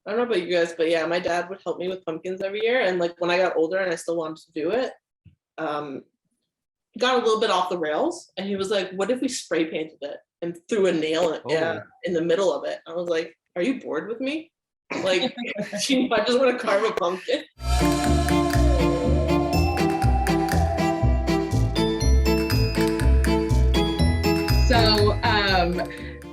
I don't know about you guys, but yeah, my dad would help me with pumpkins every year. And like when I got older and I still wanted to do it, got a little bit off the rails. And he was like, what if we spray painted it and threw a nail in the middle of it? I was like, are you bored with me? Like, I just want to carve a pumpkin. So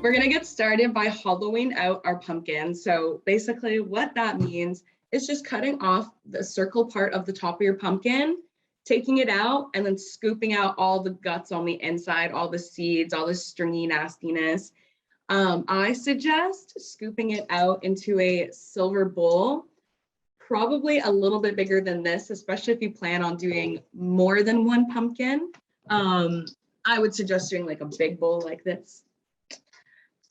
we're gonna get started by hollowing out our pumpkin. So basically what that means is just cutting off the circle part of the top of your pumpkin, taking it out, and then scooping out all the guts on the inside, all the seeds, all the stringy nastiness. I suggest scooping it out into a silver bowl, probably a little bit bigger than this, especially if you plan on doing more than one pumpkin. I would suggest doing like a big bowl like this.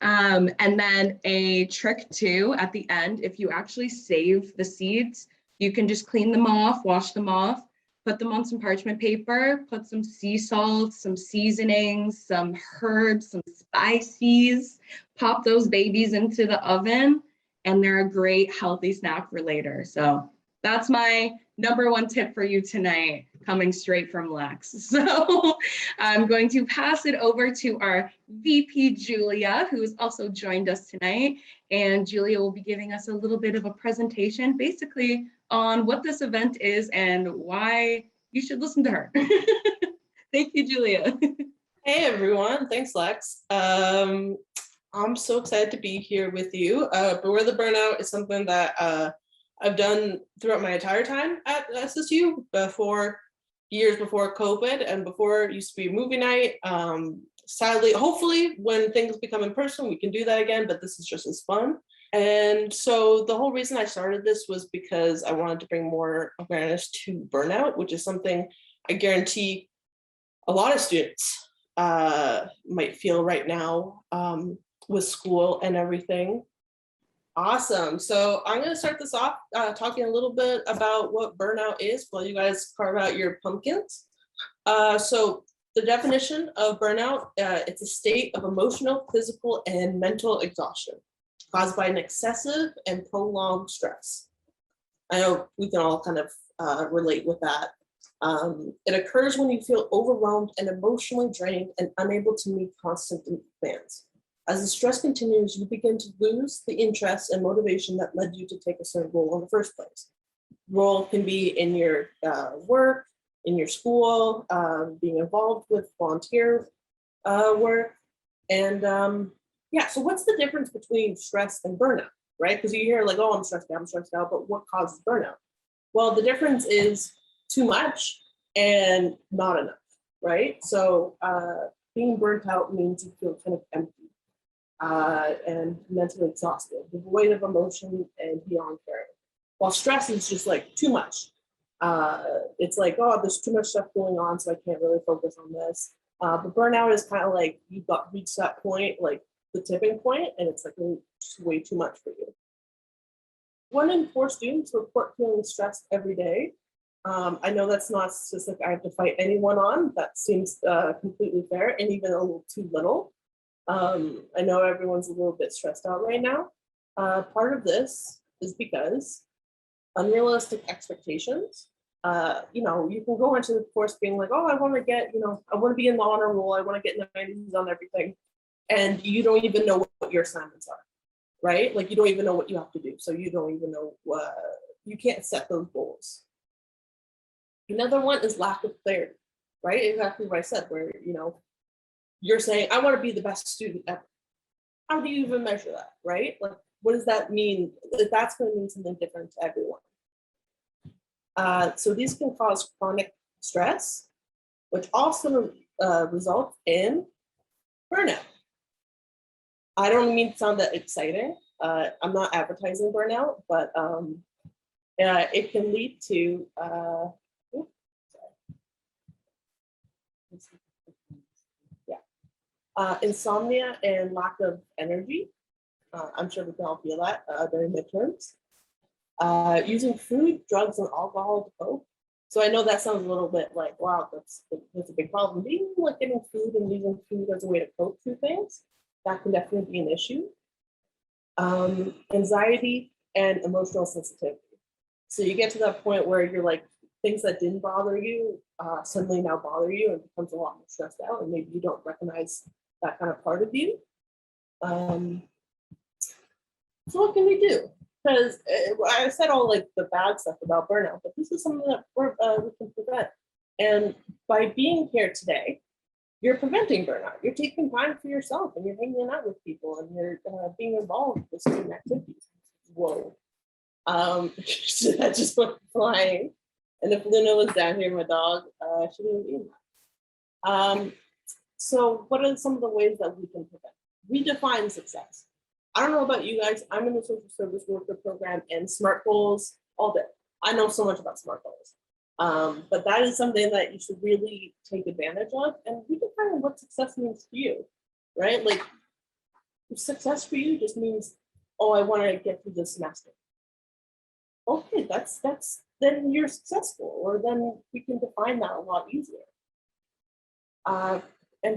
And then a trick too, at the end, if you actually save the seeds, you can just clean them off, wash them off, put them on some parchment paper, put some sea salt, some seasonings, some herbs, some spices, pop those babies into the oven, and they're a great healthy snack for later. So that's my number one tip for you tonight, coming straight from Lex. So I'm going to pass it over to our VP, Julia, who has also joined us tonight. And Julia will be giving us a little bit of a presentation, basically on what this event is and why you should listen to her. Thank you, Julia. Hey, everyone. Thanks, Lex. I'm so excited to be here with you. Beware the Burnout is something that I've done throughout my entire time at SSU, years before COVID, and before it used to be movie night. Sadly, hopefully when things become in person, we can do that again, but this is just as fun. And so the whole reason I started this was because I wanted to bring more awareness to burnout, which is something I guarantee a lot of students might feel right now with school and everything. Awesome. So I'm going to start this off talking a little bit about what burnout is while you guys carve out your pumpkins. So the definition of burnout, it's a state of emotional, physical, and mental exhaustion caused by an excessive and prolonged stress. I know we can all kind of relate with that. It occurs when you feel overwhelmed and emotionally drained and unable to meet constant demands. As the stress continues, you begin to lose the interest and motivation that led you to take a certain role in the first place. Role can be in your work, in your school, being involved with volunteer work. And yeah, so what's the difference between stress and burnout, right? Because you hear like, oh, I'm stressed out, but what causes burnout? Well, the difference is too much and not enough, right? So being burnt out means you feel kind of empty. And mentally exhausted, devoid of emotion and beyond caring. While stress is just like too much. It's like, oh, there's too much stuff going on, so I can't really focus on this. But burnout is kind of like you've reached that point, like the tipping point, and it's like way too much for you. 1 in 4 students report feeling stressed every day. I know that's not a statistic I have to fight anyone on. That seems completely fair and even a little too little. I know everyone's a little bit stressed out right now. Part of this is because unrealistic expectations. You know, you can go into the course being like, oh, I want to get, I want to be in the honor roll. I want to get 90s on everything. And you don't even know what your assignments are, right? Like you don't even know what you have to do. So you don't even know, you can't set those goals. Another one is lack of clarity, right? Exactly what I said, where, you're saying, I want to be the best student ever. How do you even measure that, right? Like, what does that mean? That's going to mean something different to everyone. So these can cause chronic stress, which also results in burnout. I don't mean to sound that exciting. I'm not advertising burnout, but it can lead to, insomnia and lack of energy. I'm sure we can all feel that during midterms. Using food, drugs, and alcohol to cope. So I know that sounds a little bit like, wow, that's a big problem. But even like getting food and using food as a way to cope through things, that can definitely be an issue. Anxiety, and emotional sensitivity. So you get to that point where you're like, things that didn't bother you suddenly now bother you and becomes a lot more stressed out, and maybe you don't recognize that kind of part of you. So what can we do? Because I said all like the bad stuff about burnout, but this is something that we can prevent. And by being here today, you're preventing burnout. You're taking time for yourself, and you're hanging out with people, and you're being involved with student activities. Whoa. So that just went flying. And if Luna was down here, my dog, she wouldn't be in that. So what are some of the ways that we can prevent? Redefine success. I don't know about you guys. I'm in the social service worker program, and SMART goals all day. I know so much about SMART goals. But that is something that you should really take advantage of and redefine what success means to you, right? Like success for you just means, oh, I want to get through this semester. Okay, that's then you're successful, or then we can define that a lot easier. And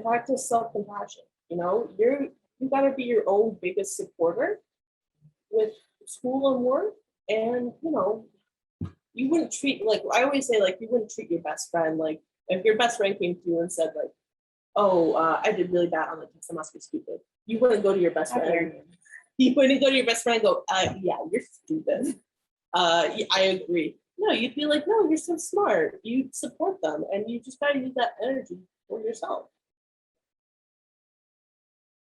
practice self-compassion. You know, you got to be your own biggest supporter with school and work, and you know, you wouldn't treat, like I always say, like you wouldn't treat your best friend like if your best friend came to you and said like, oh, I did really bad on the test, I must be stupid. You wouldn't go to your best friend. You wouldn't go to your best friend and go, yeah, you're stupid. Yeah, I agree. No, you'd be like, no, you're so smart. You support them, and you just gotta use that energy for yourself.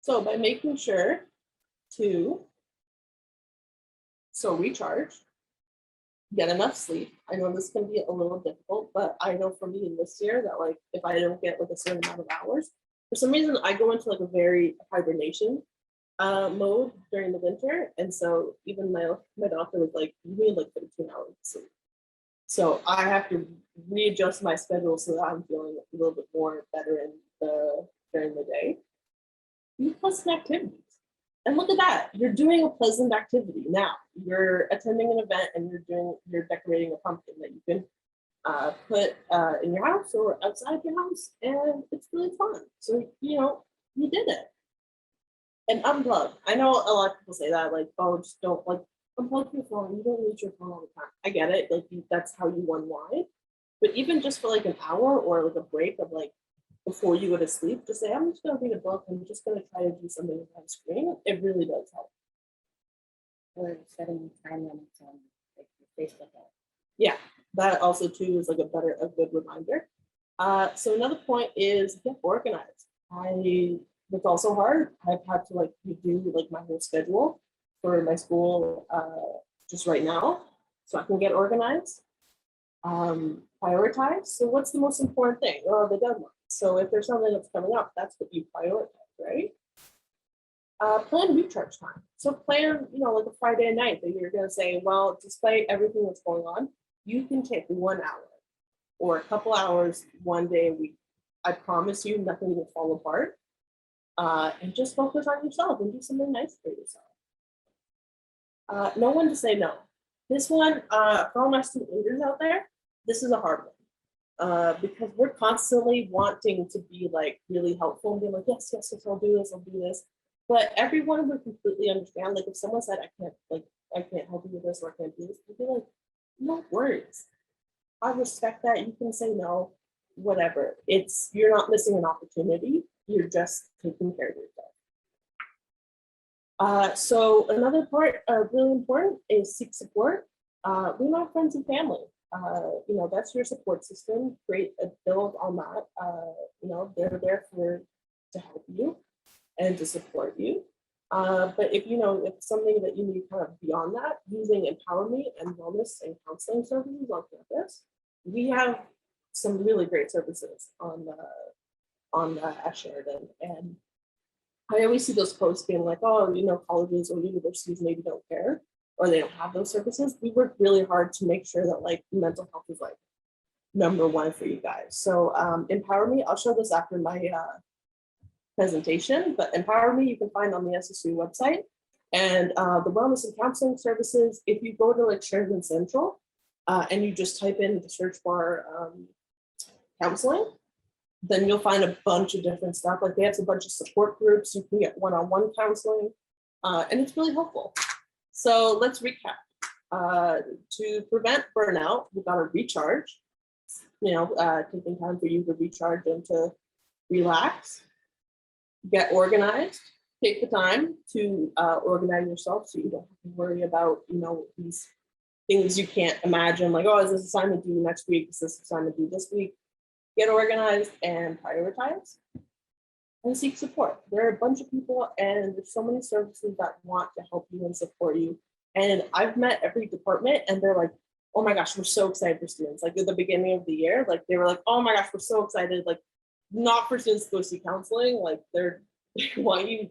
So by making sure to recharge, get enough sleep. I know this can be a little difficult, but I know for me this year that like if I don't get like a certain amount of hours, for some reason I go into like a very hibernation mode during the winter, and so even my doctor was like, you need like 13 hours of sleep. So I have to readjust my schedule so that I'm feeling a little bit more better during the day. Be pleasant activities. And look at that, you're doing a pleasant activity now. You're attending an event and you're decorating a pumpkin that you can put in your house or outside your house, and it's really fun. So, you know, you did it. And unplug. I know a lot of people say that, like, oh, just don't like unplug your phone. You don't use your phone all the time. I get it. Like that's how you unwind. But even just for like an hour or like a break of like before you go to sleep, just say, I'm just gonna read a book. I'm just gonna try to do something on the screen. It really does help. Or setting time limits on like your Facebook app. Yeah, that also too is like a good reminder. So another point is get organized. It's also hard. I've had to like redo like my whole schedule for my school just right now, so I can get organized. Prioritize. So what's the most important thing? Oh, the deadline. So if there's something that's coming up, that's what you prioritize, right? Plan recharge time. So plan, you know, like a Friday night that you're gonna say, well, despite everything that's going on, you can take 1 hour or a couple hours one day a week. I promise you nothing will fall apart. And just focus on yourself and do something nice for yourself. Know when to say no. This one, for all my student leaders out there, this is a hard one. Because we're constantly wanting to be like really helpful and be like, yes, I'll do this. But everyone would completely understand. Like if someone said, I can't help you with this or I can't do this, I'd be like, no worries. I respect that. You can say no, whatever. You're not missing an opportunity. You're just taking care of yourself. So another part really important is seek support. Lean on friends and family. You know, that's your support system. Create a build on that. You know, they're there to help you and to support you. But if something that you need kind of beyond that, using empowerment and wellness and counseling services on campus, we have some really great services at Sheridan. And I always see those posts being like, oh, you know, colleges or universities maybe don't care or they don't have those services. We work really hard to make sure that like mental health is like #1 for you guys. So Empower Me, I'll show this after my presentation, but Empower Me you can find on the SSU website. And the wellness and counseling services, if you go to like Sheridan Central and you just type in the search bar counseling, then you'll find a bunch of different stuff. Like they have a bunch of support groups. You can get one-on-one counseling, and it's really helpful. So let's recap. To prevent burnout, we got to recharge. Taking time for you to recharge and to relax. Get organized. Take the time to organize yourself so you don't have to worry about these things you can't imagine, like, oh, is this assignment due next week? Is this assignment due this week? Get organized and prioritize. And seek support. There are a bunch of people and there's so many services that want to help you and support you. And I've met every department and they're like, oh my gosh, we're so excited for students. Like at the beginning of the year, like they were like, oh my gosh, we're so excited. Like not for students to go see counseling. Like they want you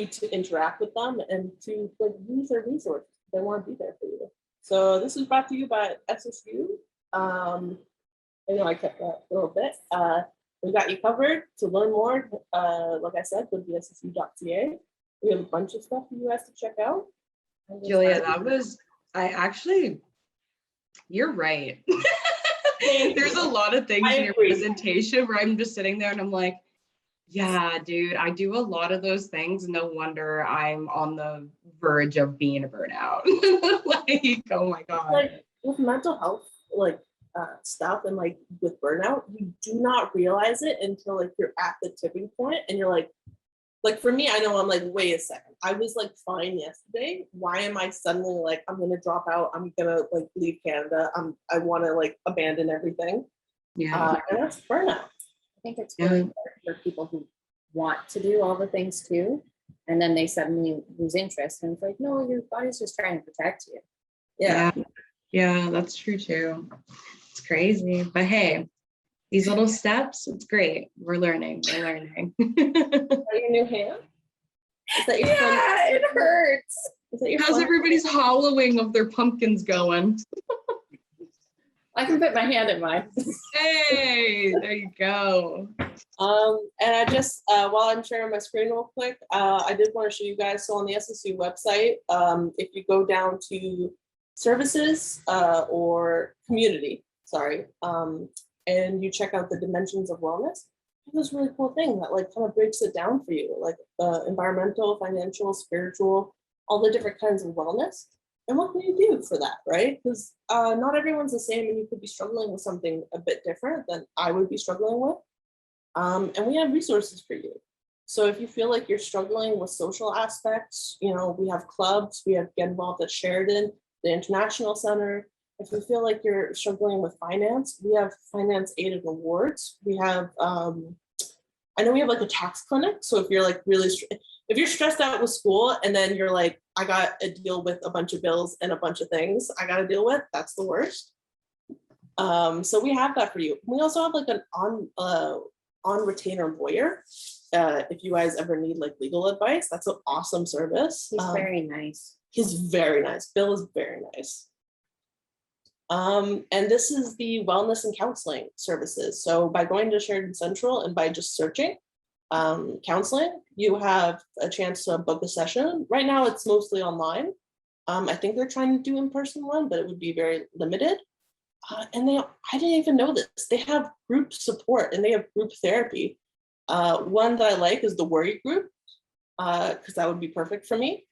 to interact with them and to like use their resources. They want to be there for you. So this is brought to you by SSU. I know I kept that a little bit. We got you covered. To learn more, like I said, go to SSU.ca. We have a bunch of stuff for you guys to check out. Julia, you're right. There's a lot of things in your presentation where I'm just sitting there and I'm like, yeah, dude, I do a lot of those things. No wonder I'm on the verge of being a burnout. Like, oh my God. Like with mental health, like stuff and like with burnout, you do not realize it until like you're at the tipping point and you're like for me, I know I'm like, wait a second. I was like fine yesterday. Why am I suddenly like, I'm gonna drop out, I'm gonna like leave Canada. I wanna like abandon everything. Yeah. And that's burnout. I think it's really important for people who want to do all the things too, and then they suddenly lose interest and it's like, no, your body's just trying to protect you. Yeah, that's true too. It's crazy, but hey, these little steps, it's great. We're learning. Is that your new hand? Is that your it hurts. Is that your How's everybody's hollowing of their pumpkins going? I can put my hand in mine. Hey, there you go. And I just, while I'm sharing my screen real quick, I did want to show you guys, so on the SSU website, if you go down to services or community, and you check out the dimensions of wellness, this really cool thing that like kind of breaks it down for you, like environmental, financial, spiritual, all the different kinds of wellness. And what can you do for that, right? Because not everyone's the same and you could be struggling with something a bit different than I would be struggling with. And we have resources for you. So if you feel like you're struggling with social aspects, we have clubs, we have Get Involved at Sheridan, the International Center. If you feel like you're struggling with finance, we have finance aid and awards. We have, I know we have like a tax clinic. So if you're like really, if you're stressed out with school and then you're like, I got to deal with a bunch of bills and a bunch of things I got to deal with, that's the worst. So we have that for you. We also have like an on retainer lawyer. If you guys ever need like legal advice, that's an awesome service. He's very nice. He's very nice. Bill is very nice. And this is the wellness and counseling services. So by going to Sheridan Central and by just searching counseling, you have a chance to book a session. Right now it's mostly online. I think they're trying to do in-person one, but it would be very limited. And I didn't even know this. They have group support and they have group therapy. One that I like is the worry group, because that would be perfect for me.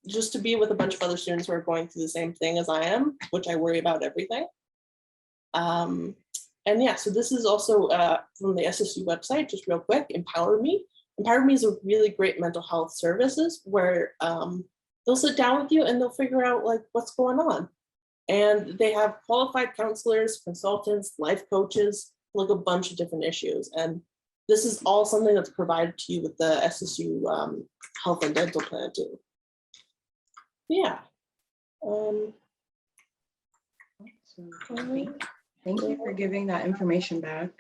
Just to be with a bunch of other students who are going through the same thing as I am, which I worry about everything. And yeah, so this is also from the SSU website, just real quick, Empower Me. Empower Me is a really great mental health services where they'll sit down with you and they'll figure out like what's going on. And they have qualified counselors, consultants, life coaches, like a bunch of different issues. And this is all something that's provided to you with the SSU health and dental plan too. Yeah. Thank you for giving that information back.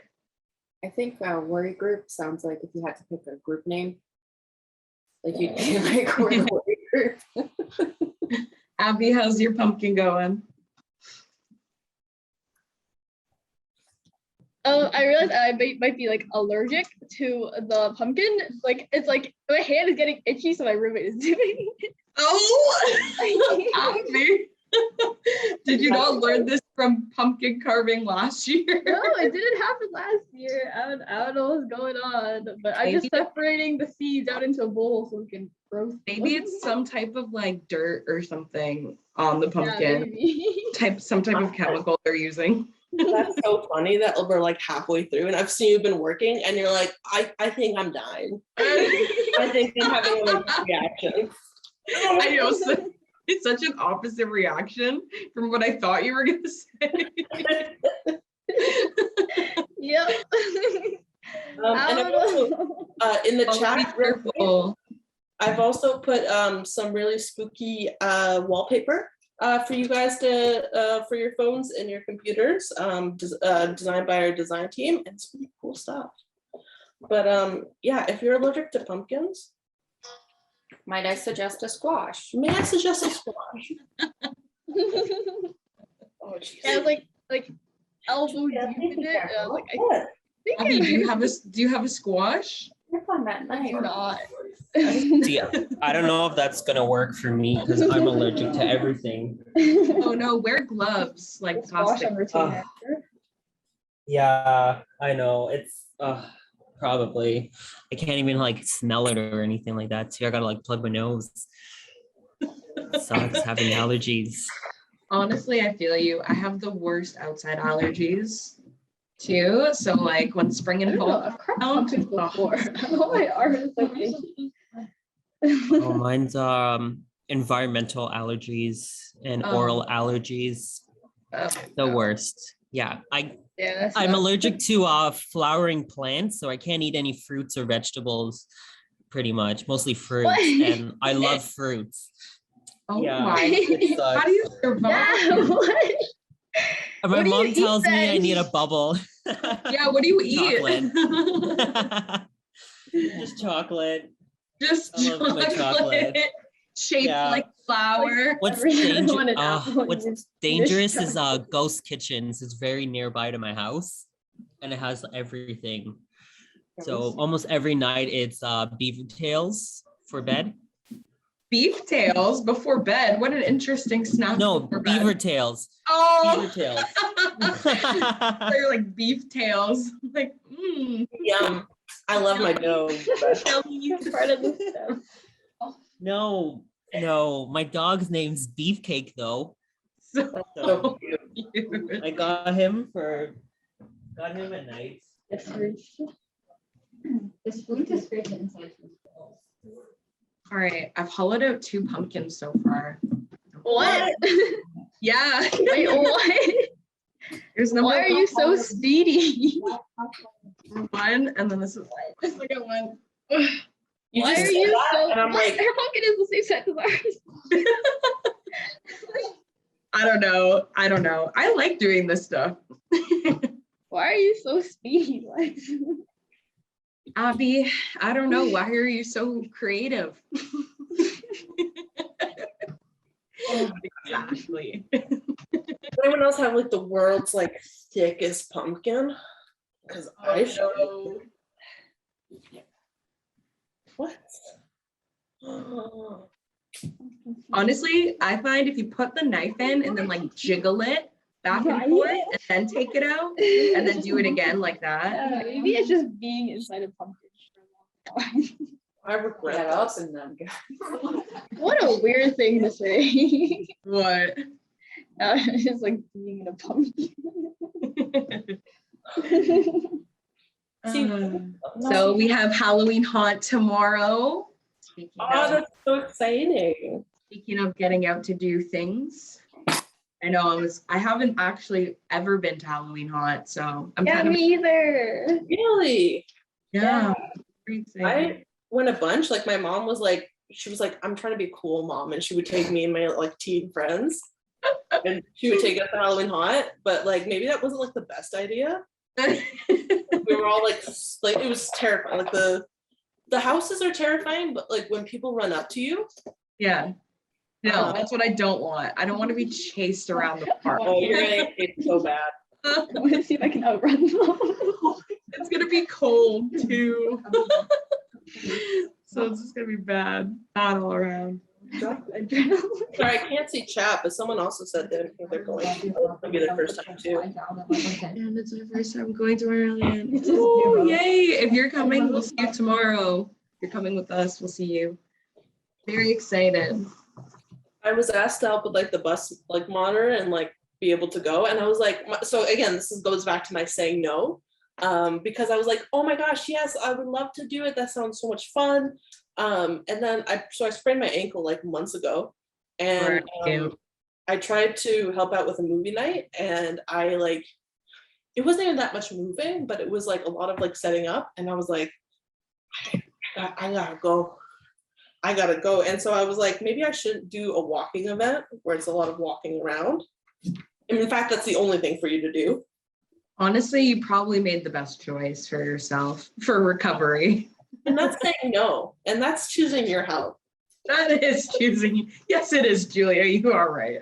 I think worry group sounds like if you had to pick a group name, like you'd be like, we're the worry group. Abby, how's your pumpkin going? I realized I might be like allergic to the pumpkin. Like it's like my hand is getting itchy, so my roommate is doing it. Oh, Abby. Did you not learn this from pumpkin carving last year? No, it didn't happen last year. I don't know what's going on, but I'm just separating the seeds out into a bowl so we can roast. Maybe it's some type of like dirt or something on the Yeah, pumpkin. maybe. Some type of chemical they're using. That's so funny that we're like halfway through and I've seen you've been working and you're like, I think I'm dying. I think I'm having a reaction. I know, it's such an opposite reaction from what I thought you were gonna say. Yep. And I've also, in the Oh, be chat, careful. I've also put some really spooky wallpaper for you guys to for your phones and your computers, designed by our design team, and it's really cool stuff. But yeah, if you're allergic to pumpkins, Might I suggest a squash? may I suggest a squash? Oh, geez. Yeah, like elbow deep in it. I was like, I What? think Abby, I do you have a squash? You're fun that night. do not. See, I don't know if that's gonna work for me because I'm allergic to everything. Oh no, wear gloves like Squash plastic. on routine Ugh. after. Yeah, I know. It's probably. I can't even like smell it or anything like that. So I gotta like plug my nose. Sucks having allergies. Honestly, I feel you. I have the worst outside allergies too. So like when spring and fall, I've cried pumpkins before. Oh, my arm is so itchy. Oh, mine's environmental allergies and Oh. oral allergies. The worst. Yeah, Yeah, I'm allergic to flowering plants, so I can't eat any fruits or vegetables. Pretty much, mostly fruits, What? and I love fruits. oh Yeah, my. it How sucks. do you survive? Yeah, what? And my What do you mom eat tells me I then? need a bubble. Yeah, what do you eat? Chocolate. Just chocolate. Just I love my chocolate. Shaped Yeah. like flower. What's Every one an apple and what's just dangerous finish is Ghost Kitchens. It's very nearby to my house, and it has everything. So almost every night it's beef tails for bed. Beef tails before bed. What an interesting snack. No, before beaver bed. tails. Oh, Beaver tails. they're like beef tails. Like, Yum. I love my dough. part of the stuff. No, my dog's name's Beefcake though. So So cute. cute. I got him at night. This fruit is great inside. All right, I've hollowed out 2 pumpkins so far. What? Yeah. Wait, what? There's number Why are you so speedy? 1, and then this is the second one. You Why just are said you that, so? and I'm like, Her pumpkin is the same size as ours. I don't know. I like doing this stuff. Why are you so speedy? Like, Abby, I don't know. Why are you so creative? Exactly. does anyone else have like the world's like thickest pumpkin? Because I should. What? Oh. Honestly, I find if you put the knife in and then like jiggle it back and forth and then take it out and then do it again like that. maybe it's just being inside a pumpkin. I regret Get that. up and then go. What a weird thing to say. What? It's like being in a pumpkin. So we have Halloween haunt tomorrow. Speaking Oh, of, that's so exciting. speaking of getting out to do things. I know I haven't actually ever been to Halloween haunt, so I'm Yeah, kind of me either. Really? yeah. Pretty excited. I went a bunch. Like my mom was like, she was like, I'm trying to be a cool mom, and she would take me and my like teen friends, and she would take us to Halloween haunt. But like maybe that wasn't like the best idea. We were all like it was terrifying. Like the houses are terrifying, but like when people run up to you, Yeah. No, that's what I don't want. I don't want to be chased around the park. oh, you're gonna get hit so bad. I want to see if I can outrun them. It's gonna be cold too. So it's just gonna be bad all around. Adrenaline. Sorry, I can't see chat, but someone also said that they're going. Maybe their first time too. And it's our first time going to Ireland. It's just Oh, you. yay. If you're coming, we'll see you tomorrow. If you're coming with us, we'll see you. Very excited. I was asked to help with like the bus like monitor and like be able to go, and I was like, so again, goes back to my saying no, because I was like, oh my gosh, yes, I would love to do it. That sounds so much fun. And then I sprained my ankle like months ago, and I tried to help out with a movie night, and it wasn't even that much moving, but it was like a lot of like setting up, and I was like, I gotta go. I gotta go. And so I was like, maybe I shouldn't do a walking event where it's a lot of walking around. And in fact, that's the only thing for you to do. Honestly, you probably made the best choice for yourself for recovery. And that's saying no. And that's choosing your health. That is choosing. Yes, it is, Julia. You are right.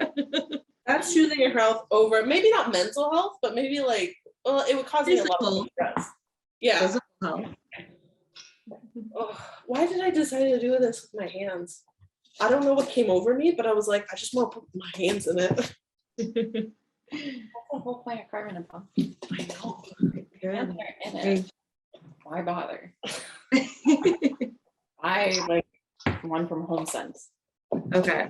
That's choosing your health over maybe not mental health, but maybe like, well, it would cause me a lot of stress. Yeah. Physical health. Oh, why did I decide to do this with my hands? I don't know what came over me, but I was like, I just want to put my hands in it. That's the whole point of carving a pumpkin. I know. And they're in it. Why bother? I like one from Home Sense. Okay.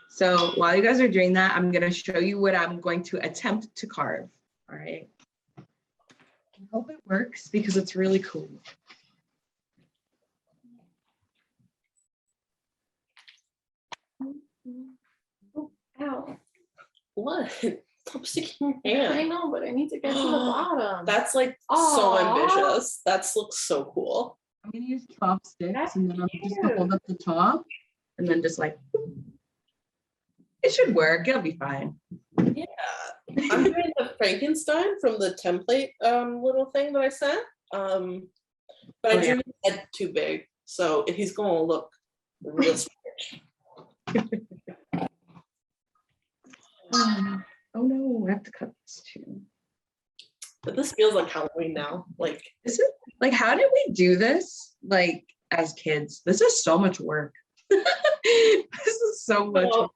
So while you guys are doing that, I'm going to show you what I'm going to attempt to carve. All right. I hope it works because it's really cool. Ow. What? Stop sticking your hand. I know, but I need to get to the bottom. That's like so Aw. ambitious. That looks so cool. I'm going to use chopsticks That's and then I'm just going to cute. hold up the top and then just like, it should work. It'll be fine. Yeah. I'm doing the Frankenstein from the template little thing that I sent. But I Oh, yeah. drew his head too big. So he's gonna look real strange. Oh no, I have to cut this too. But this feels like Halloween now. Like Is it like how did we do this like as kids? This is so much work. This is so much. well,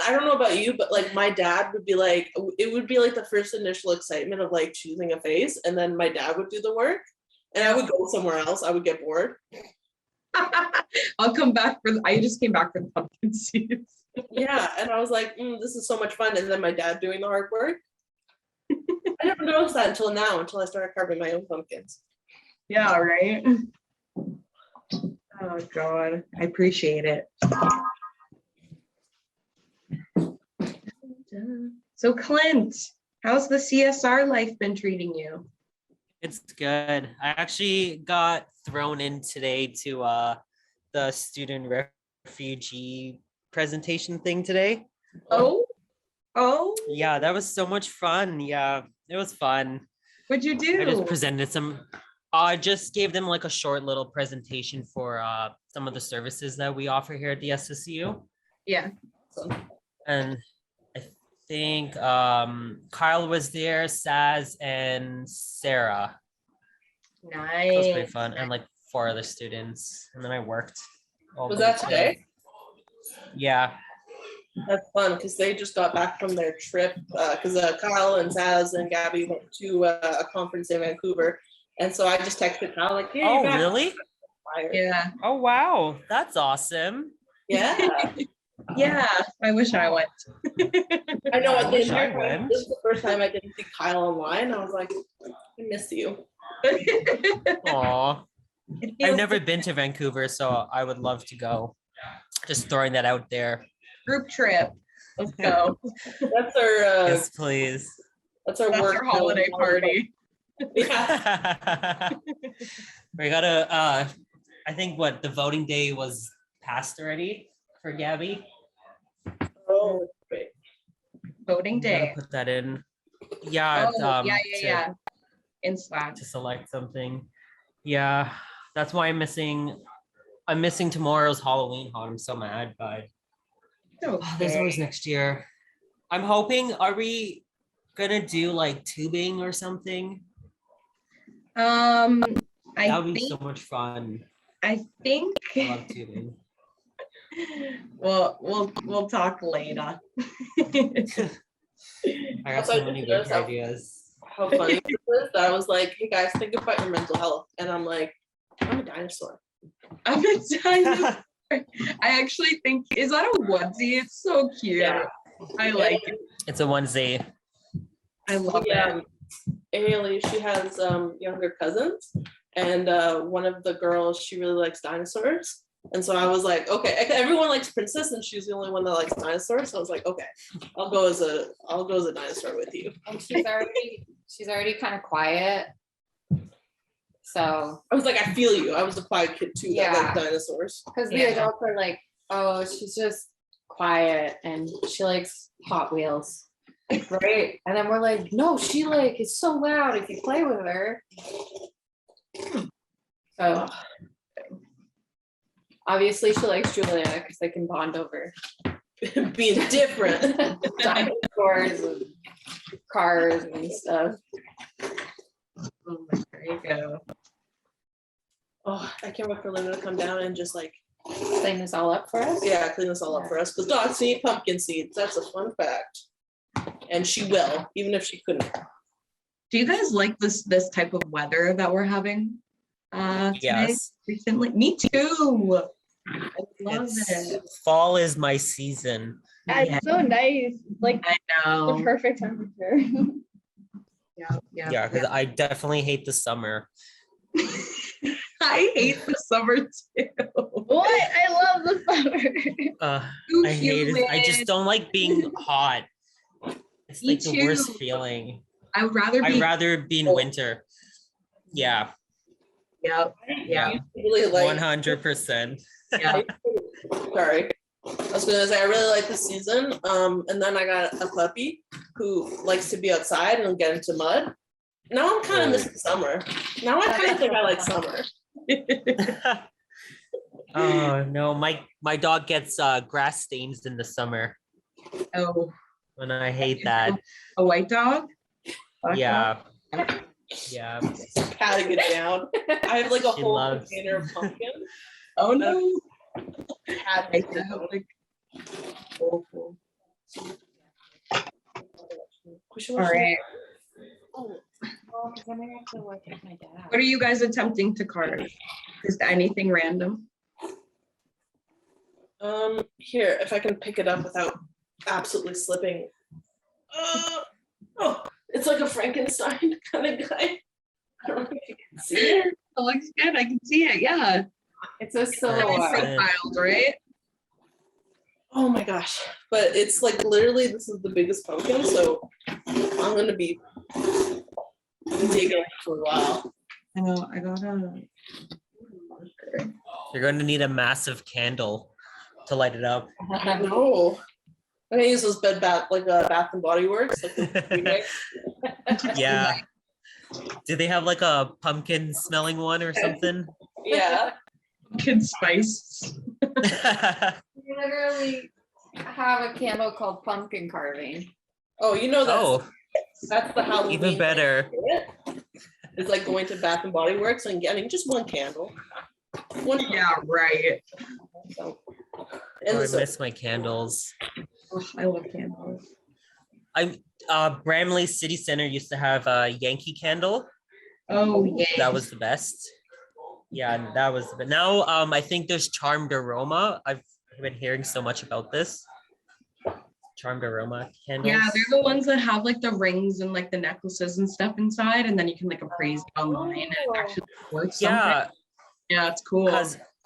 I don't know about you, but like my dad would be like, it would be like the first initial excitement of like choosing a face, and then my dad would do the work, and I would go somewhere else. I would get bored. I'll come back I just came back for the pumpkin seeds. Yeah, and I was like, this is so much fun, and then my dad doing the hard work. I never noticed that until now, until I started carving my own pumpkins. Yeah, right. Oh God, I appreciate it. So Clint, how's the CSR life been treating you? It's good. I actually got thrown in today to the student refugee presentation thing today. Oh, Yeah, that was so much fun. Yeah, it was fun. what'd you I just do? presented some. I just gave them like a short little presentation for some of the services that we offer here at the SSU. Yeah. And I think Kyle was there, Saz, and Sarah. That was pretty Nice. fun. And like 4 other students. And then I worked. all Was day that today? Yeah. That's fun because they just got back from their trip because Kyle and Saz and Gabby went to a conference in Vancouver, and so I just texted Kyle like, "Hey, Oh, you're back." really? Yeah. Oh, wow. That's awesome. Yeah, Yeah. I wish I went. I know. At the wish I entire time, went. this is the first time I didn't see Kyle online. I was like, I miss you. Aw. I've never been to Vancouver, so I would love to go. Just throwing that out there. Group trip. Let's go. That's our Yes, please. that's our That's work our holiday party. Yeah. We gotta I think what the voting day was passed already for Gabby. Oh, great. Voting We gotta day. put that in. Yeah, Oh, to, yeah. In Slack. to select something. Yeah, that's why I'm missing tomorrow's Halloween hunt. I'm so mad, but there's always next year. I'm hoping, are we gonna do like tubing or something? I That would be think so much fun. I think I love tubing. Well, we'll talk later. I got so many good ideas. How funny it was that I was like, hey guys, think about your mental health. And I'm like, I'm a dinosaur. I'm a dinosaur. I actually think, is that a onesie? It's so cute. Yeah. I like it. It's a onesie. I love it. Haley, she has younger cousins, and one of the girls, she really likes dinosaurs. And so I was like, okay, everyone likes princess, and she's the only one that likes dinosaurs. So I was like, okay, I'll go as a dinosaur with you. And she's already kind of quiet. So I was like, I feel you. I was a quiet kid too that liked dinosaurs. because the adults are like, oh, she's just quiet and she likes Hot Wheels. Right. And then we're like, no, she like is so loud if you play with her. So obviously she likes Julia because they can bond over Being different. dinosaurs and cars and stuff. Oh, there you go. Oh, I can't wait for Linda to come down and just like, Clean this all up for us. yeah, clean this all up for us. Because dogs need pumpkin seeds. That's a fun fact. And she will, even if she couldn't. Do you guys like this type of weather that we're having today Yes. recently? Me too. I love It's- it. Fall is my season. It's Yeah. so nice. Like I the know. perfect temperature. Yeah, because I definitely hate the summer. I hate the summer too. What? I love the summer. Too I hate it. I just humid. don't like being hot. It's Me like the worst too. feeling. I would rather I'd be. rather be in winter. Yeah, Yep. Yeah. Really like 100%. Yeah. Sorry. I was gonna say I really like the season. And then I got a puppy who likes to be outside and get into mud. Now I'm kind of missing summer. Now I kind of think I like summer. Oh no, my dog gets grass stains in the summer, Oh, and I hate that. a white dog? Black Yeah, dog? yeah. Patting it down. I have like a She whole loves- container of pumpkin. Oh no. Patting it down. Awful. We All right. Oh, well, 'cause then I have to work with my dad. What are you guys attempting to carve? Is there anything random? Here, if I can pick it up without absolutely slipping. Oh, it's like a Frankenstein kind of guy. I don't know if you can see it. It looks good. I can see it. Yeah. It's a It's silhouette. profiled, right? Oh my gosh. But it's like literally this is the biggest pumpkin, so I'm gonna be digging for a while. I know. I gotta. You're going to need a massive candle to light it up. I know. I'm gonna use those Bath and Body Works. Like the remix. Yeah. Do they have like a pumpkin smelling one or something? Yeah. Pumpkin spice. We literally have a candle called pumpkin carving. Oh, you know Oh, that's the Halloween. even better. It's like going to Bath and Body Works and getting just one candle. One Yeah, right. so, Oh, and I so, miss my candles. Oh, I love candles. Bramley City Center used to have a Yankee candle. Oh yeah. That was the best. Yeah, that was the best. Now I think there's Charmed Aroma. I've been hearing so much about this. Charmed Aroma candles. Yeah, they're the ones that have like the rings and like the necklaces and stuff inside, and then you can like appraise it online and it actually works. Yeah. Yeah, it's cool.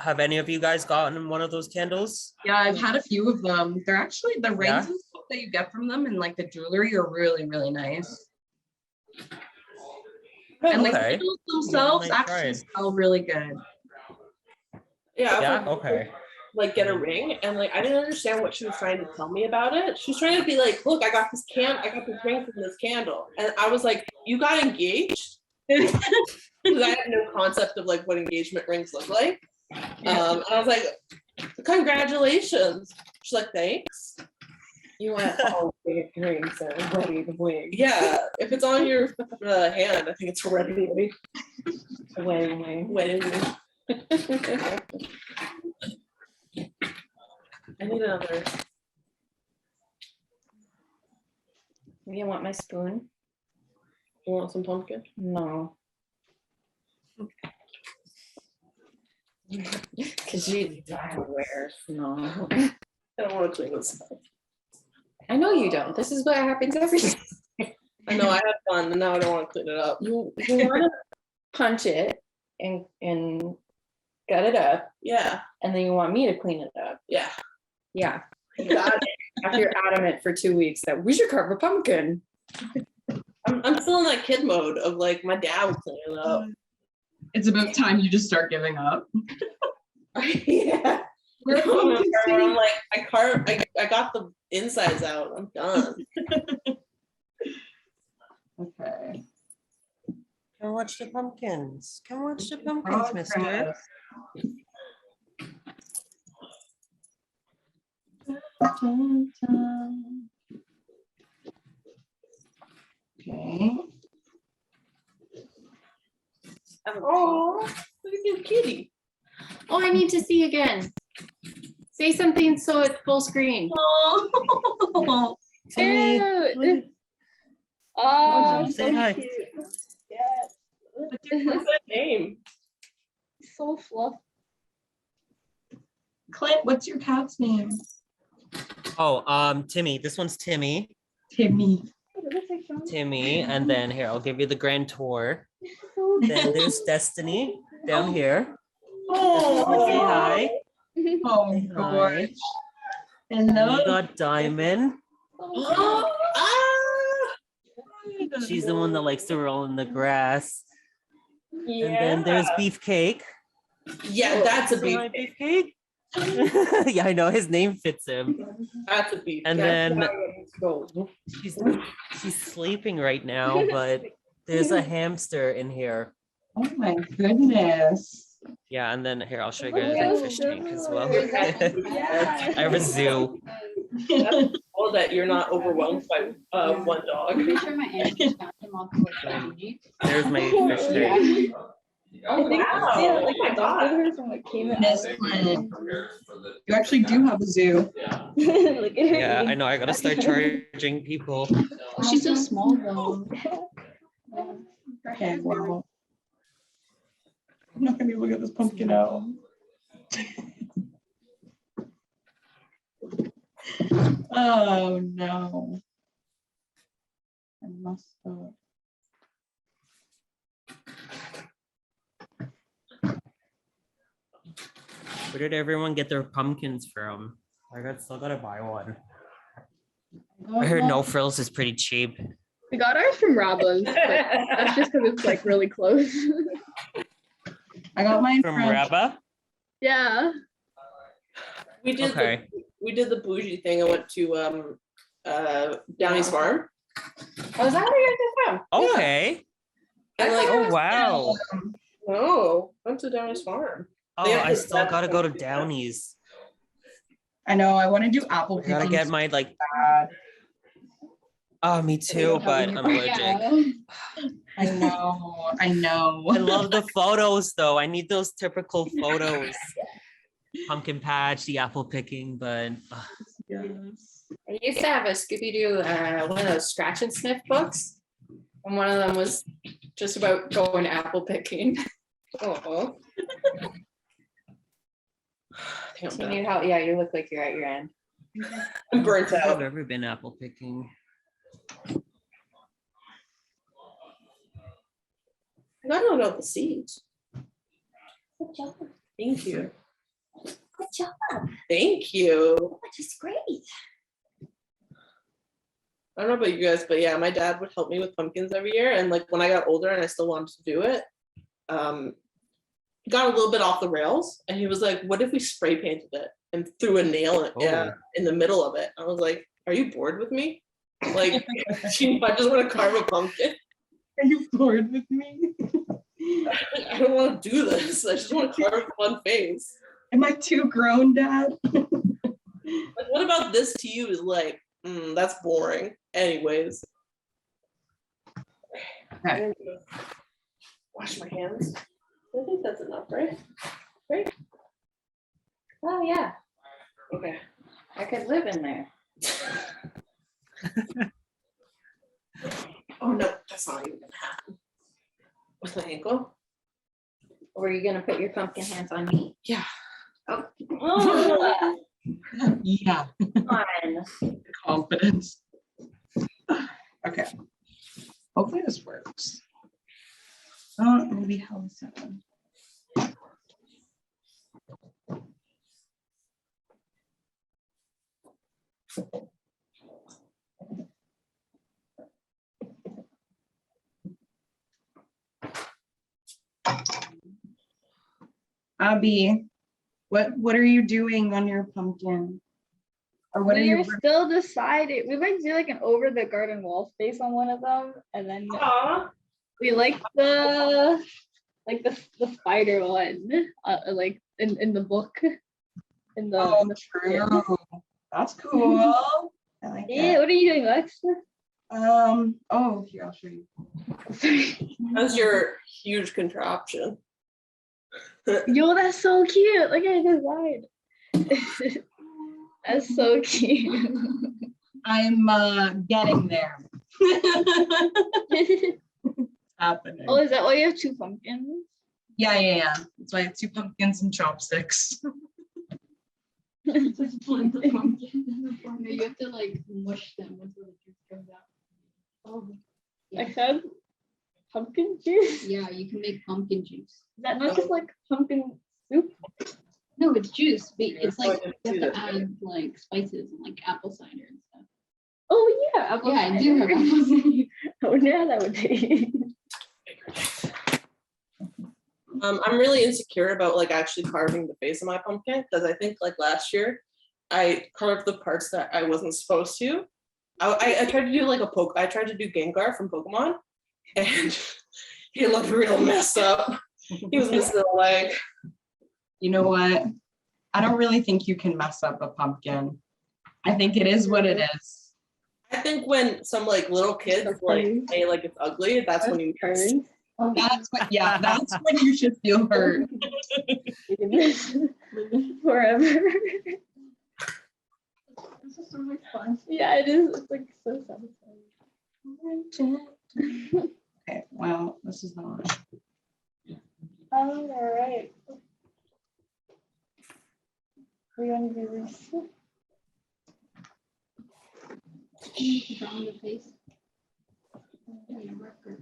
Have any of you guys gotten one of those candles? Yeah, I've had a few of them. They're actually the rings Yeah? and stuff that you get from them and like the jewelry are really, really nice. And the Okay. candles themselves Might try actually it. smell really good. yeah, I've Yeah, heard okay. like get a ring and like I didn't understand what she was trying to tell me about it. She was trying to be like, look, I got this ring from this candle. And I was like, you got engaged? Because I had no concept of like what engagement rings look like. And I was like, congratulations. She's like, thanks. You went, oh, big rings are ready to wing. Yeah, if it's on your hand, I think it's ready. Wing, wing. Wedding ring. I need another. You want my spoon? You want some pumpkin? No. Because you wear. No. I don't want to clean this up. I know you don't. This is what happens every day. I know I had fun and now I don't want to clean it up. You want to punch it and gut it up, Yeah. and then you want me to clean it up. Yeah. Yeah. Got it. After you're adamant for 2 weeks that we should carve a pumpkin. I'm still in that kid mode of like my dad will clean it up. It's about time you just start giving up. Yeah. We're I'm like I got the insides out. I'm done. Okay. Come watch the pumpkins. Come watch the pumpkins, mister. Okay. Oh, look at your kitty. Oh, I need to see again. Say something so it's full screen. Oh, Ew. Oh, Say so hi. cute. Yes. What's that name? So fluffy. Clint, what's your cat's name? Oh, Timmy. This one's Timmy. Timmy. Timmy, and then here I'll give you the grand tour. Then there's Destiny down here. Oh, Say hi. Oh, Say hi. gosh. And Hello. we got Diamond. She's the one that likes to roll in the grass. yeah. And then there's Beefcake. Yeah, that's a Say hi, beef. Beefcake. Yeah, I know his name fits him. That's a beef. And That's then how it needs to go. she's sleeping right now, but there's a hamster in here. Oh my goodness. Yeah, and then here I'll show you guys the fish tank as well. Yeah. I have a zoo. All that you're not overwhelmed by one dog. Pretty sure my aunt just found him off of Fiji. There's my fish tank. Oh I think wow! yeah, Oh like my my dog god! with her from what came out. Miss Clint. You actually do have a zoo. Look at her. Yeah, I eating. know. I gotta start charging people. Oh, she's so small though. Okay, well. I'm not gonna be able to get this pumpkin out. Oh no. I must have. Where did everyone get their pumpkins from? Still gotta buy one. I heard No Frills is pretty cheap. We got ours from Robin's, but that's just because it's like really close. I got mine From Rabba? Yeah. We did Okay. the bougie thing. I went to Downey's farm. Oh, is that where you're from? Okay. And like, Oh wow. no, went to Downey's farm. Oh, I still gotta go to Downey's. I know, I want to do apple I gotta picking. get my like. bad. Oh, me too, but I'm allergic. I know, I know. I love the photos though. I need those typical photos. Pumpkin patch, the apple picking, but Yes. I used to have a Scooby-Doo, one of those scratch and sniff books. And one of them was just about going apple picking. Oh. You need help? Yeah, you look like you're at your end. I'm burnt I've out. ever been apple picking. I don't know the seeds. Good job. Thank you. Good job. Thank you. Which is great. I don't know about you guys, but yeah, my dad would help me with pumpkins every year. And like when I got older and I still wanted to do it, got a little bit off the rails. And he was like, what if we spray painted it and threw a nail in the middle of it? I was like, are you bored with me? Like, I just want to carve a pumpkin. Are you bored with me? I don't want to do this. I just want to carve one face. Am I too grown, Dad? Like, what about this to you is like, that's boring. Anyways. Okay. Wash my hands. I think that's enough, right? Right? Oh yeah. Okay. I could live in there. Oh no, that's not even gonna happen. With my ankle? Or are you gonna put your pumpkin hands on me? Yeah. Oh, Yeah, fun. confidence. Okay. Hopefully this works. Oh, maybe hell 7. Abby, what are you doing on your pumpkin? Or what are We're you? still deciding. We might do like an over the garden wall space on one of them, and then Aw. we like the spider one, like in the book, in the Oh, in the true. That's cool. I like Yeah, it. what are you doing, Lex? Oh, here, I'll show you. Sorry. That's your huge contraption. Yo, that's so cute. Look at his line. That's so cute. I'm getting there. Happening. Oh, is that why you have 2 pumpkins? Yeah. That's why I have 2 pumpkins and chopsticks. Just plant the pumpkin in the form. You have to like mush them until the juice comes out. Oh, Yeah. I said pumpkin juice. Is Yeah, you can make pumpkin juice. that not just like pumpkin soup? No, it's juice, but it's like going you to have do to add like spices and like apple cider and stuff. Oh yeah, apple Yeah, I do have cider. apple cider. I wonder how that would taste. I'm really insecure about like actually carving the face of my pumpkin because I think like last year I carved the parts that I wasn't supposed to. I tried to do like I tried to do Gengar from Pokemon and he looked real messed up. He was missing a leg. You know what? I don't really think you can mess up a pumpkin. I think it is what it is. I think when some like little kids like say like it's ugly, that's when you Turns. That's when you should feel hurt. Forever. This is so much fun. Yeah, it is. It's like so satisfying. Okay, well, this is not. All right. We want to do this. Draw on the face. Yeah, marker.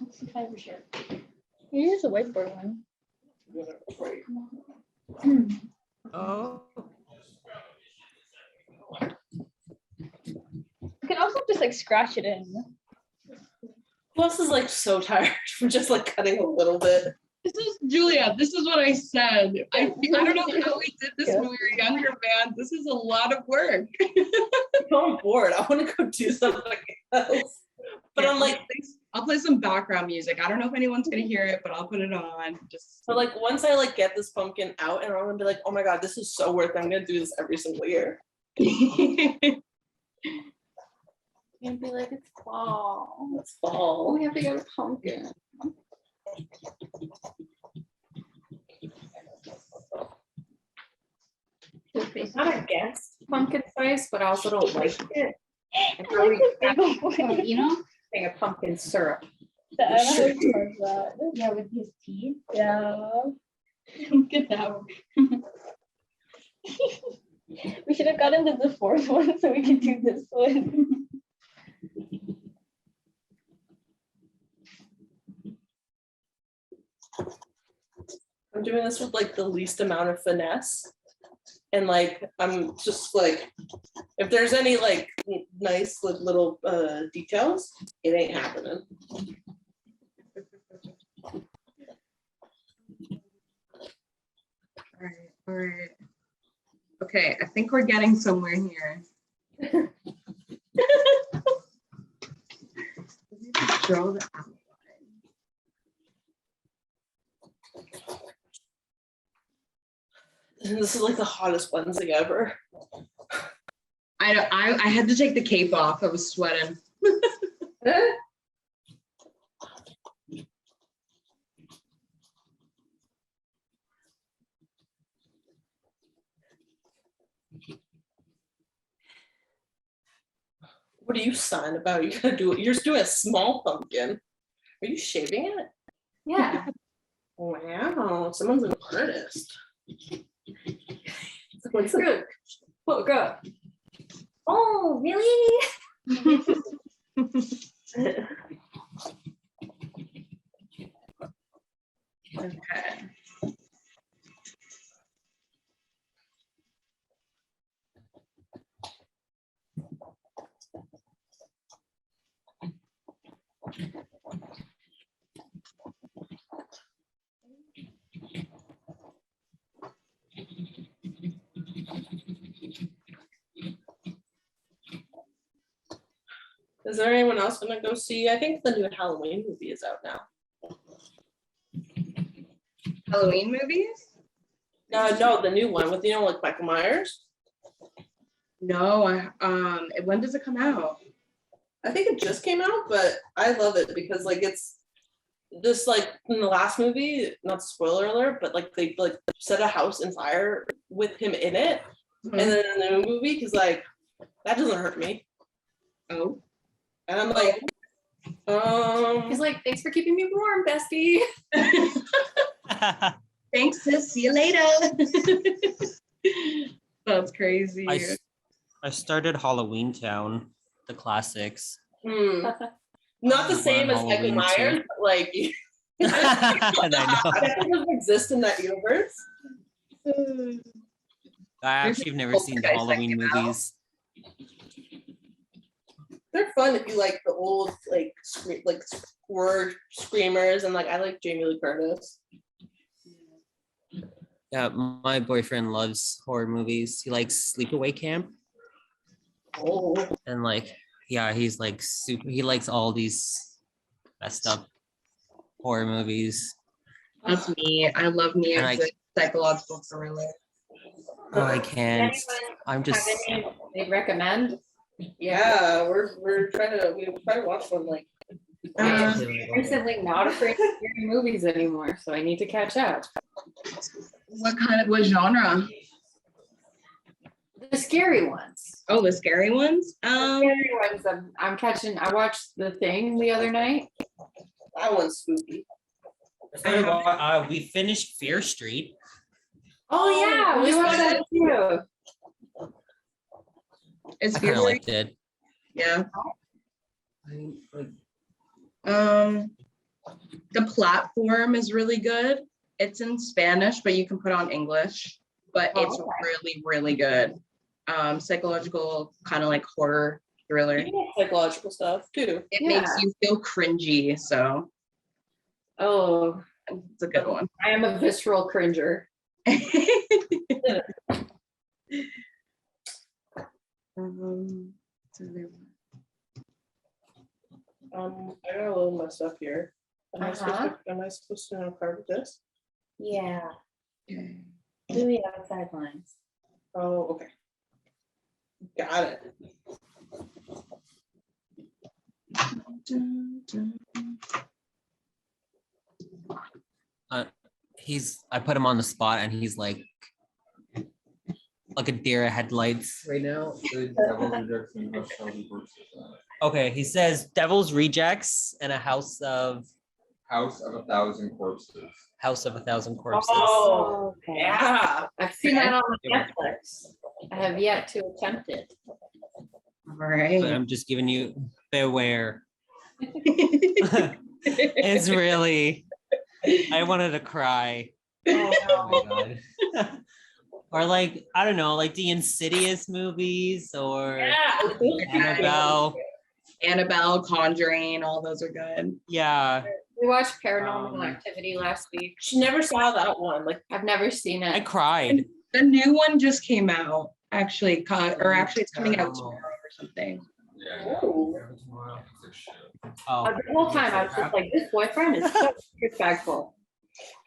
Let's see if I have a shirt. You use a whiteboard one. Oh. You can also just like scratch it in. Who else is like so tired from just like cutting a little bit? This is Julia. This is what I said. I don't know how we did this when we were younger, man. This is a lot of work. I'm bored. I want to go do something else. But I'm like, I'll play some background music. I don't know if anyone's gonna hear it, but I'll put it on. Just but like once I like get this pumpkin out and I'm gonna be like, oh my god, this is so worth it. I'm gonna do this every single year. And be like, it's fall. It's fall. We have to get a pumpkin. It's not against pumpkin spice, but I also don't like it. And I like the big one. You know? having a pumpkin syrup. I don't know how to charge that. Yeah, with his teeth. Yeah. Look at that one. We should have gotten to the 4th one so we can do this one. I'm doing this with like the least amount of finesse. And like, I'm just like, if there's any like nice like, little details, it ain't happening. all right. Okay, I think we're getting somewhere here. Draw the outline. This is like the hottest Wednesday ever. I had to take the cape off. I was sweating. What are you sighing about? You're gonna do it. You're just doing a small pumpkin. Are you shaving it? Yeah. Wow, someone's an artist. What's good? Oh god. Oh, really? Okay. Is there anyone else gonna go see? I think the new Halloween movie is out now. Halloween movies? No, the new one with like Michael Myers. No, when does it come out? I think it just came out, but I love it because like it's just like in the last movie, not spoiler alert, but like they like set a house in fire with him in it, and then in the new movie, he's like, that doesn't hurt me, Oh. and I'm like, He's like, thanks for keeping me warm, bestie. Thanks, sis. See you later. That's crazy. I started Halloween Town, the classics. not the same as Michael Halloween Myers, too. but like And I know. that doesn't exist in that universe. I actually have never seen the Halloween movies. They're fun if you like the old like horror screamers, and like I like Jamie Lee Curtis. Yeah, my boyfriend loves horror movies. He likes Sleepaway Camp. Oh, And like, yeah, he's like he likes all these messed up horror movies. That's me. I love me And as a psychological thriller. Oh, I can't. Anyone I'm just have any they'd recommend? yeah, we try to watch one like. I'm recently not afraid of scary movies anymore, so I need to catch up. What genre? The scary ones. Oh, the scary ones? The scary ones. I'm catching. I watched The Thing the other night. That one's spooky. we finished Fear Street. Oh yeah, we watched that too. It's I kind of Fear liked it. Yeah. The platform is really good. It's in Spanish, but you can put on English. But it's really, really good. Psychological, kind of like horror thriller. You like psychological stuff too. It makes you feel cringy, so Oh, it's a good one. I am a visceral cringer. I got a little messed up here. Am I supposed to carve this? Yeah. Okay. Do the outside lines. Oh, okay. Got it. I put him on the spot and he's like a deer at headlights. Right now, the Devil's Rejects and House of Corpses. Okay, he says Devil's Rejects and a House of House of a Thousand Corpses. Corpses. Oh, Okay. yeah. I've seen that on Netflix. I have yet to attempt it. All right. But I'm just giving you beware. It's really I wanted to cry. Oh my god. Or like, I don't know, like the Insidious movies or Annabelle, Conjuring, all those are good. Yeah. We watched Paranormal Activity last week. She never saw that one. Like, I've never seen I it. cried. The new one just came out, actually, or actually it's coming out tomorrow or something. Yeah. oh, Oh. The whole time I was just like, this boyfriend is so disrespectful.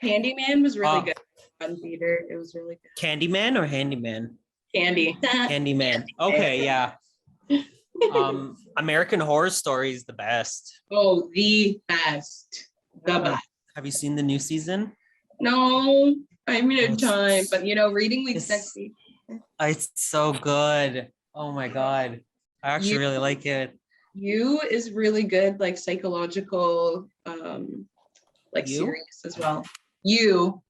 Handyman was really Oh. good. Fun theater. It was really good. Candyman or Handyman? Candy. Candyman. Okay, yeah. American Horror Story is the best. Oh, the best. The best. Have you seen the new season? No, I mean Oh, in time, but reading week it's- next week. It's so good. Oh my God. I actually You- really like it. You is really good, like psychological, like You? series as well. You.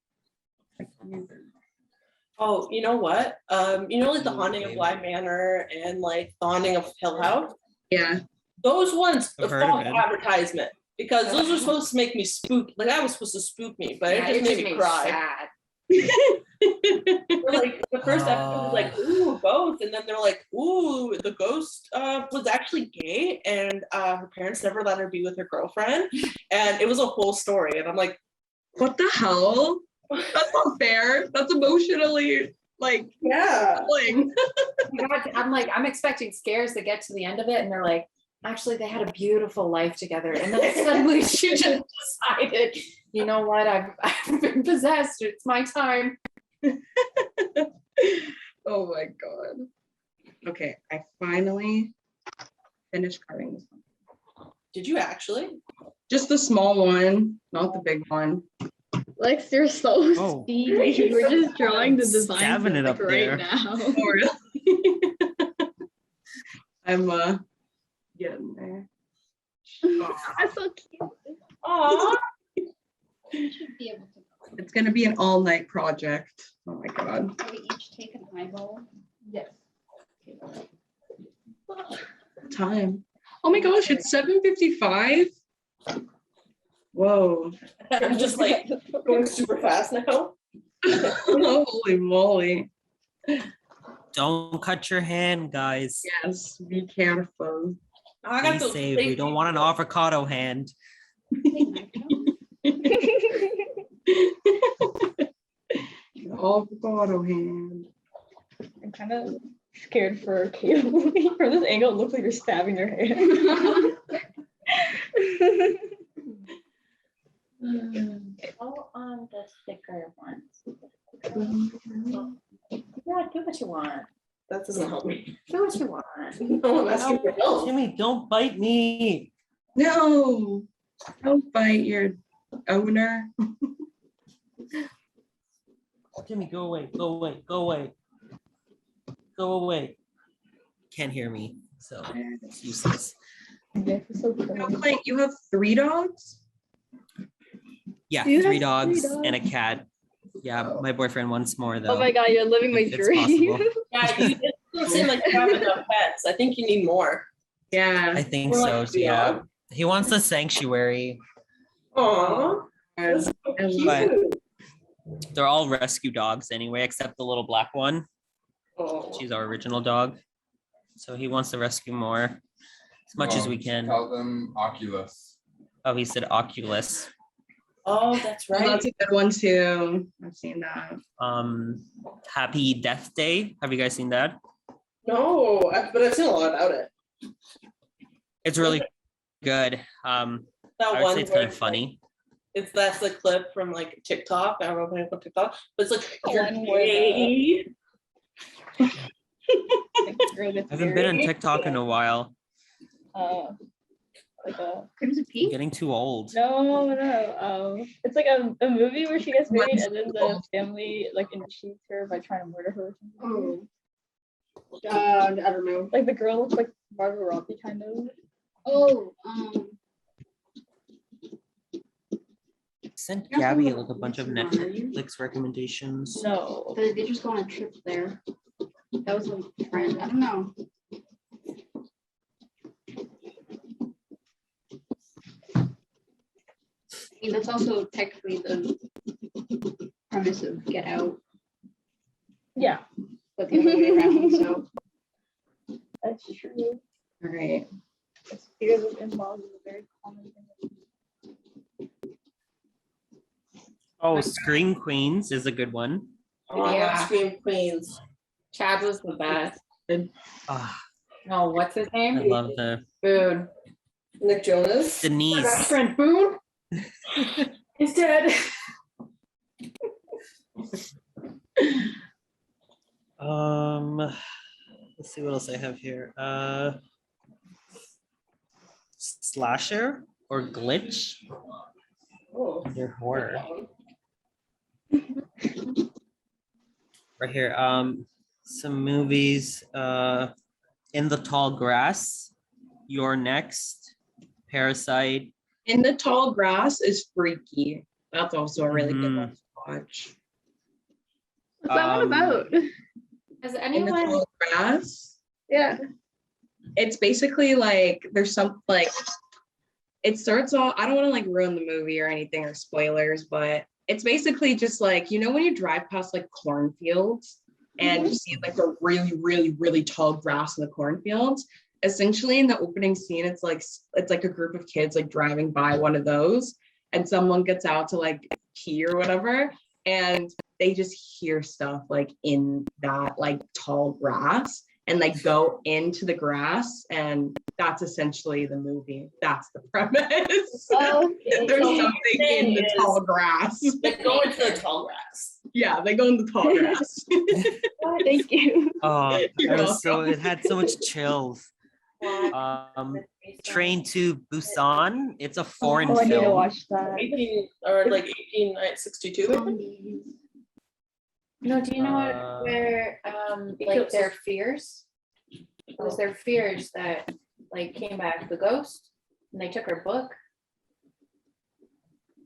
Oh, you know what? Like the Ooh, Haunting of babe. Bly Manor and like the Haunting of Hill House. Yeah. Those ones, I've the heard of false it. advertisement, because those are supposed to make me spook. Like that was supposed to spook me, but Yeah, it just made me cry. sad. Or, like the first episode was like, ooh, ghost, and then they're like, ooh, the ghost was actually gay, and her parents never let her be with her girlfriend, and it was a whole story. And I'm like, What the hell? That's not fair. That's emotionally like yeah. troubling. I'm like, I'm expecting scares that get to the end of it, and they're like, actually, they had a beautiful life together, and then suddenly she just decided, you know what? I've been possessed. It's my time. Oh my god. Okay, I finally finished carving this one. Did you actually? Just the small one, not the big one. Lex, you're so Oh. speedy. We're just drawing the design Stabbing it like up right there. now. Oh, really? I'm getting there. That's so cute. Aw. You should be able to. It's gonna be an all-night project. Oh my god. Can we each take an eyeball? Yes. Time. Oh my gosh, it's 7:55. Whoa. I'm just like going super fast now. Holy moly. Don't cut your hand, guys. Yes, be careful. I Be got those safe. We don't want an avocado hand. Avocado hand. I'm kind of scared for Caleb. From this angle, it looks like you're stabbing your hand. Go on the thicker ones. Yeah, do what you want. That doesn't help me. Do what you want. No, I'm asking for help. Timmy, don't bite me. No, don't bite your owner. Timmy, go away. Go away. Go away. Go away. Can't hear me, so it's useless. You have 3 dogs? Yeah, You have 3 3 dogs dogs? and a cat. Yeah, my boyfriend wants more though. Oh my god, you're living my if it's dream. possible. Yeah, it doesn't seem like you have enough pets. I think you need more. Yeah. I think Or so. like So yeah, dog. he wants a sanctuary. Aw. That's so But- cute. They're all rescue dogs anyway, except the little black one. Oh. She's our original dog. So he wants to rescue more as much as we can. Tell them Oculus. Oh, he said Oculus. Oh, that's Oh, right. that's a good one too. I've seen that. Happy Death Day. Have you guys seen that? No, but I've seen a lot about it. It's really good. I That would one say it's where kind of funny. that's the clip from like TikTok. I don't know if anyone on TikTok, but it's like The you're one where gay. I haven't been on TikTok in a while. Like a Crimson I'm Peak? getting too old. no. It's like a movie where she gets married and then the family like initiates her by trying to murder her. Or something. Oh. I don't know. Like the girl looks like Margot Robbie kind of. Oh, Sent You're Gabby from like a bunch of Mexico, are you? Netflix recommendations. No. they just go on a trip there. That was a friend. I don't know. I mean, that's also technically the premise of Get Out, Yeah, but the other way around. So that's true. All right. It's because of in-laws is a very common thing. Oh, Scream Queens is a good one. Oh, I love Yeah. Scream Queens. Chad was the best. Ah, No, what's his I name? love the Boone. Nick Jonas. My best Denise. friend Boone is dead. Let's see what else I have here. Slasher or Glitch Oh. under horror. Right here. some movies. In the Tall Grass, You're Next, Parasite. In the Tall Grass is freaky. That's also a really good one to watch. What's that one about? Has In the anyone? Tall Grass, Yeah. it's basically like there's some like it starts off. I don't want to like ruin the movie or anything or spoilers, but it's basically just like, you know, when you drive past like cornfields and you see like the really, really, really tall grass in the cornfields. Essentially, in the opening scene, it's like a group of kids like driving by one of those, and someone gets out to like pee or whatever, and they just hear stuff like in that like tall grass and like go into the grass, and that's essentially the movie. That's the premise. Okay. There's something in the tall grass. They go into the tall grass. Yeah, they go in the tall grass. Oh, thank you. Oh, You're it had so much chills. Train to Busan. It's a foreign Oh, I need to film. watch that. 1862. No, do you know Uh, where like their fears? It was their fears that like came back, the ghost, and they took her book.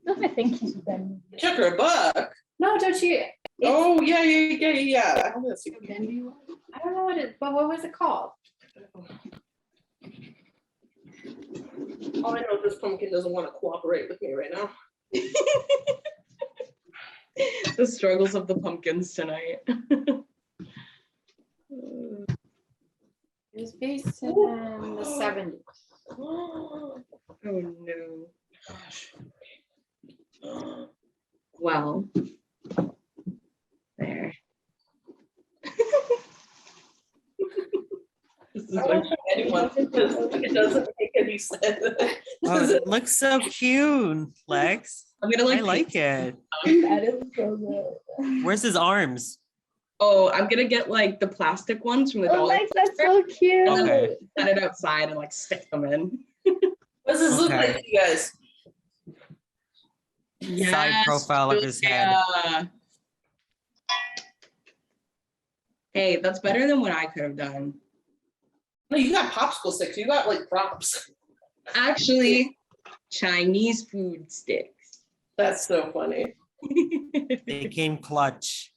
I think he's been. Took her book. No, don't you? Oh yeah. I don't know I don't know what it, but what was it called? All I know is this pumpkin doesn't want to cooperate with me right now. The struggles of the pumpkins tonight. It was based in the 70s. Oh no. Well, there. This is I like, don't show anyone because it doesn't make any sense. Oh, it looks so cute, Lex. I'm gonna I like. like it. That is so good. Where's his arms? Oh, I'm gonna get like the plastic ones from the Oh, dollar. Lex, that's so cute. Okay. Set it outside and like stick them in. What does this look Okay. like to you guys? Side profile of his head. Yeah. Hey, that's better than what I could have done. No, you got popsicle sticks. You got like props. Actually, Chinese food sticks. That's so funny. They came clutch.